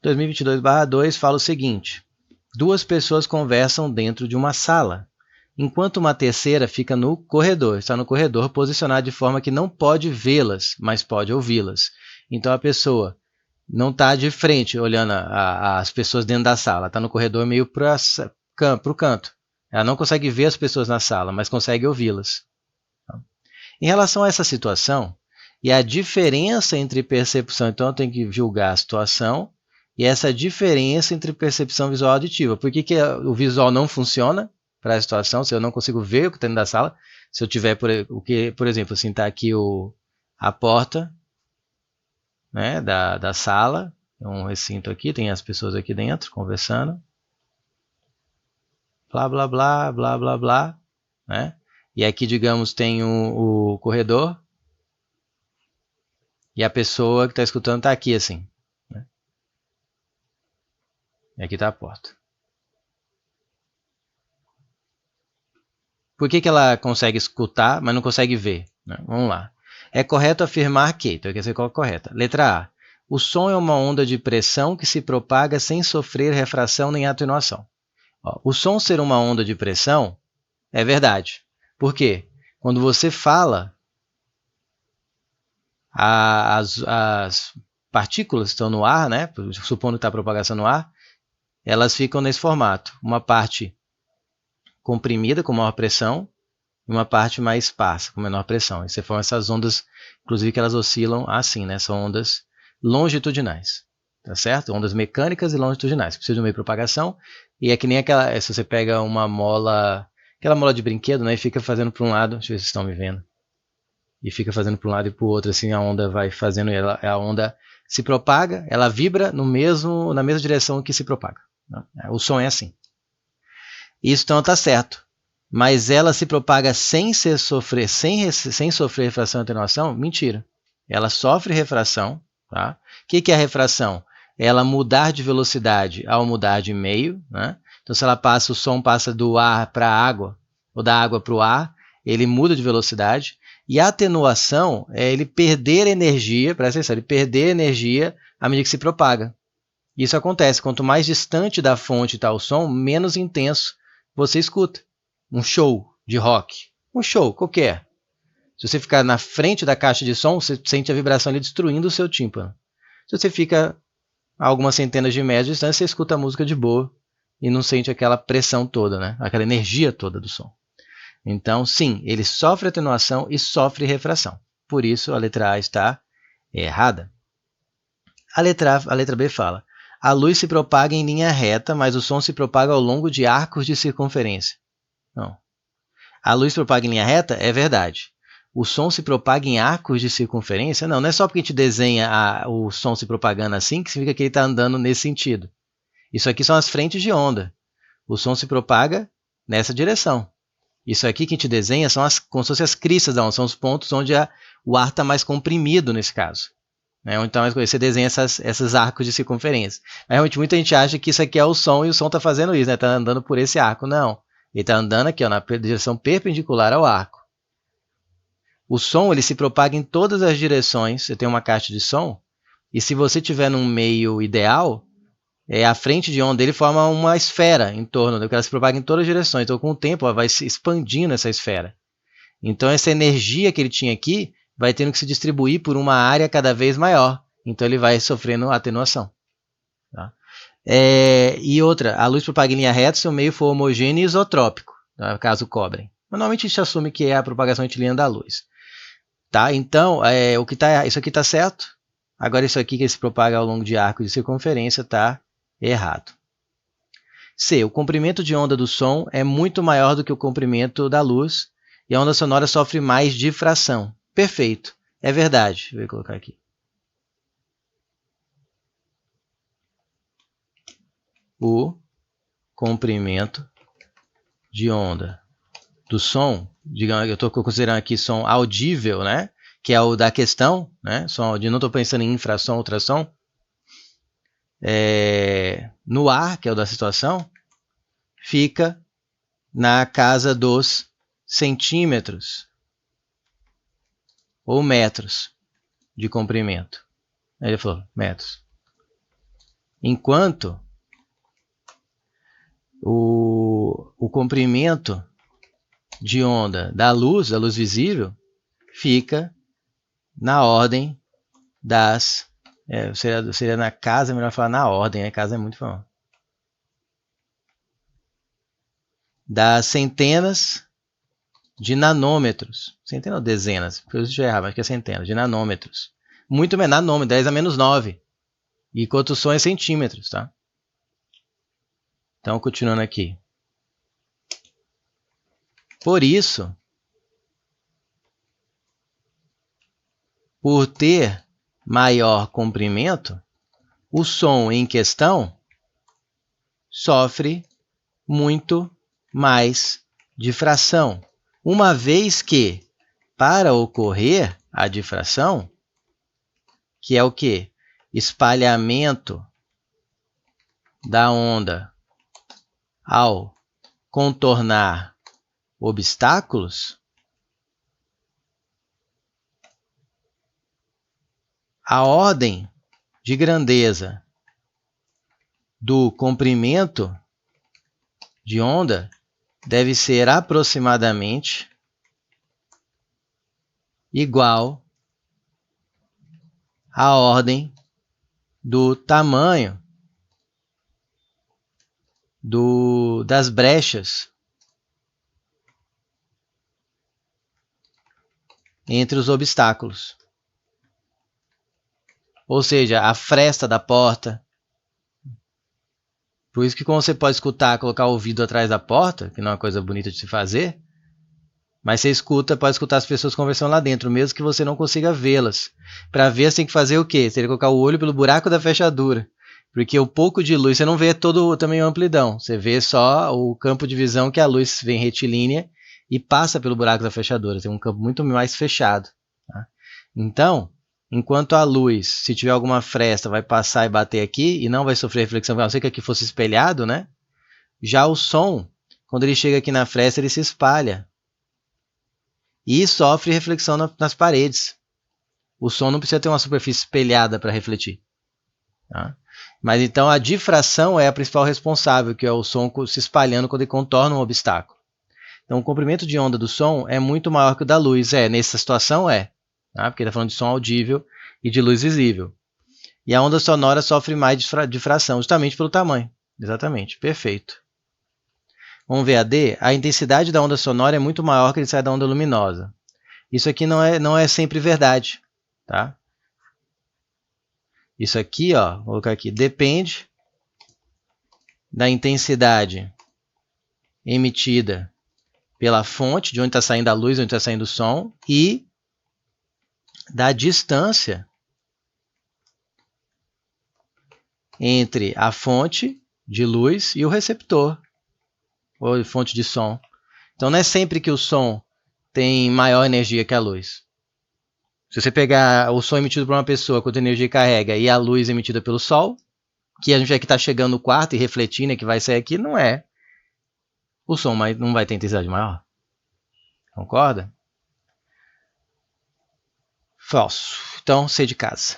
2022/2 fala o seguinte: duas pessoas conversam dentro de uma sala, enquanto uma terceira fica no corredor, está no corredor posicionada de forma que não pode vê-las, mas pode ouvi-las. Então a pessoa não está de frente olhando as pessoas dentro da sala, está no corredor meio para o canto. Ela não consegue ver as pessoas na sala, mas consegue ouvi-las. Em relação a essa situação, e a diferença entre percepção, então eu tenho que julgar a situação, e essa diferença entre percepção visual e auditiva. Por que o visual não funciona para a situação, se eu não consigo ver o que está dentro da sala? Se eu tiver, por exemplo, assim, está aqui a porta, né, da sala, um recinto aqui, tem as pessoas aqui dentro conversando, blá, blá, blá, blá, blá, blá, né? E aqui, digamos, tem o corredor, e a pessoa que está escutando está aqui, assim, né? E aqui está a porta. Por que ela consegue escutar, mas não consegue ver? Vamos lá. É correto afirmar que, então aqui você coloca correta. Letra A. O som é uma onda de pressão que se propaga sem sofrer refração nem atenuação. O som ser uma onda de pressão é verdade. Por quê? Quando você fala, as partículas estão no ar, né? Supondo que está a propagação no ar, elas ficam nesse formato. Uma parte comprimida com maior pressão e uma parte mais esparsa com menor pressão. E você forma essas ondas, inclusive que elas oscilam assim, né? São ondas longitudinais, tá certo? Ondas mecânicas e longitudinais. Precisa de um meio de propagação e é que nem aquela, se você pega uma mola, aquela mola de brinquedo, né? E fica fazendo para um lado, deixa eu ver se vocês estão me vendo. E fica fazendo para um lado e para o outro, assim a onda vai fazendo, a onda se propaga, ela vibra na mesma direção que se propaga. O som é assim. Isso então está certo. Mas ela se propaga sem sofrer refração e atenuação? Mentira. Ela sofre refração. Tá? O que é a refração? Ela mudar de velocidade ao mudar de meio. Né? Então, se o som passa do ar para a água, ou da água para o ar, ele muda de velocidade. E a atenuação é ele perder energia, presta atenção, ele perder energia à medida que se propaga. Isso acontece, quanto mais distante da fonte está o som, menos intenso você escuta. Um show de rock, um show qualquer. Se você ficar na frente da caixa de som, você sente a vibração ali destruindo o seu tímpano. Se você fica a algumas centenas de metros de distância, você escuta a música de boa e não sente aquela pressão toda, né? Aquela energia toda do som. Então, sim, ele sofre atenuação e sofre refração. Por isso, a letra A está errada. A letra B fala: a luz se propaga em linha reta, mas o som se propaga ao longo de arcos de circunferência. Não. A luz propaga em linha reta? É verdade. O som se propaga em arcos de circunferência? Não, não é só porque a gente desenha o som se propagando assim que significa que ele está andando nesse sentido. Isso aqui são as frentes de onda. O som se propaga nessa direção. Isso aqui que a gente desenha são como se fossem as cristas da onda, são os pontos onde o ar está mais comprimido nesse caso. Então você desenha esses arcos de circunferência. Mas realmente muita gente acha que isso aqui é o som e o som está fazendo isso, está andando por esse arco. Não, ele está andando aqui na direção perpendicular ao arco. O som ele se propaga em todas as direções. Você tem uma caixa de som e se você estiver num meio ideal, a frente de onda dele forma uma esfera em torno, que ela se propaga em todas as direções. Então com o tempo ela vai se expandindo essa esfera. Então essa energia que ele tinha aqui vai tendo que se distribuir por uma área cada vez maior. Então ele vai sofrendo atenuação. Tá? E outra, a luz propaga em linha reta se o meio for homogêneo e isotrópico, tá? Caso cobrem. Normalmente a gente assume que é a propagação retilínea da luz. Tá? Então, isso aqui está certo. Agora isso aqui que se propaga ao longo de arcos de circunferência está errado. C. O comprimento de onda do som é muito maior do que o comprimento da luz e a onda sonora sofre mais difração. Perfeito. É verdade. Vou colocar aqui. O comprimento de onda do som, digamos, eu estou considerando aqui som audível, né? Que é o da questão, né? Som, não estou pensando em infrasom, ultrassom. No ar, que é o da situação, fica na casa dos centímetros ou metros de comprimento. Aí ele falou, metros. enquanto o comprimento de onda da luz visível, fica na ordem das... seria na casa, é melhor falar na ordem, né? Casa é muito famoso. Das centenas de nanômetros. Centenas ou dezenas? Eu já errava, acho que é centenas de nanômetros. Muito menor, nanômetro, 10 a menos 9. Enquanto o som é centímetros, tá? Então, continuando aqui. Por isso, por ter maior comprimento, o som em questão sofre muito mais difração, uma vez que, para ocorrer a difração, que é o quê? Espalhamento da onda ao contornar obstáculos, a ordem de grandeza do comprimento de onda deve ser aproximadamente igual à ordem do tamanho das brechas entre os obstáculos. Ou seja, a fresta da porta. Por isso que quando você pode escutar, colocar o ouvido atrás da porta, que não é uma coisa bonita de se fazer, mas você pode escutar as pessoas conversando lá dentro, mesmo que você não consiga vê-las. Para ver, você tem que fazer o quê? Você tem que colocar o olho pelo buraco da fechadura. Porque o pouco de luz, você não vê todo também a amplidão. Você vê só o campo de visão que a luz vem retilínea e passa pelo buraco da fechadura. Tem um campo muito mais fechado. Tá? Então, enquanto a luz, se tiver alguma fresta, vai passar e bater aqui e não vai sofrer reflexão, a não ser que aqui fosse espelhado, né? Já o som, quando ele chega aqui na fresta, ele se espalha e sofre reflexão nas paredes. O som não precisa ter uma superfície espelhada para refletir. Tá? Mas então a difração é a principal responsável, que é o som se espalhando quando ele contorna um obstáculo. Então o comprimento de onda do som é muito maior que o da luz. Nessa situação é, tá? Porque ele está falando de som audível e de luz visível. E a onda sonora sofre mais difração, justamente pelo tamanho. Exatamente, perfeito. Vamos ver a D? A intensidade da onda sonora é muito maior que a intensidade da onda luminosa. Isso aqui não é sempre verdade. Tá? Isso aqui, ó, vou colocar aqui, depende da intensidade emitida pela fonte, de onde está saindo a luz, de onde está saindo o som, e da distância entre a fonte de luz e o receptor, ou fonte de som. Então, não é sempre que o som tem maior energia que a luz. Se você pegar o som emitido por uma pessoa, quanta energia carrega, e a luz emitida pelo sol, que a gente aqui está chegando no quarto e refletindo, que vai sair aqui, não é. O som não vai ter intensidade maior. Concorda? Falso. Então, C de casa.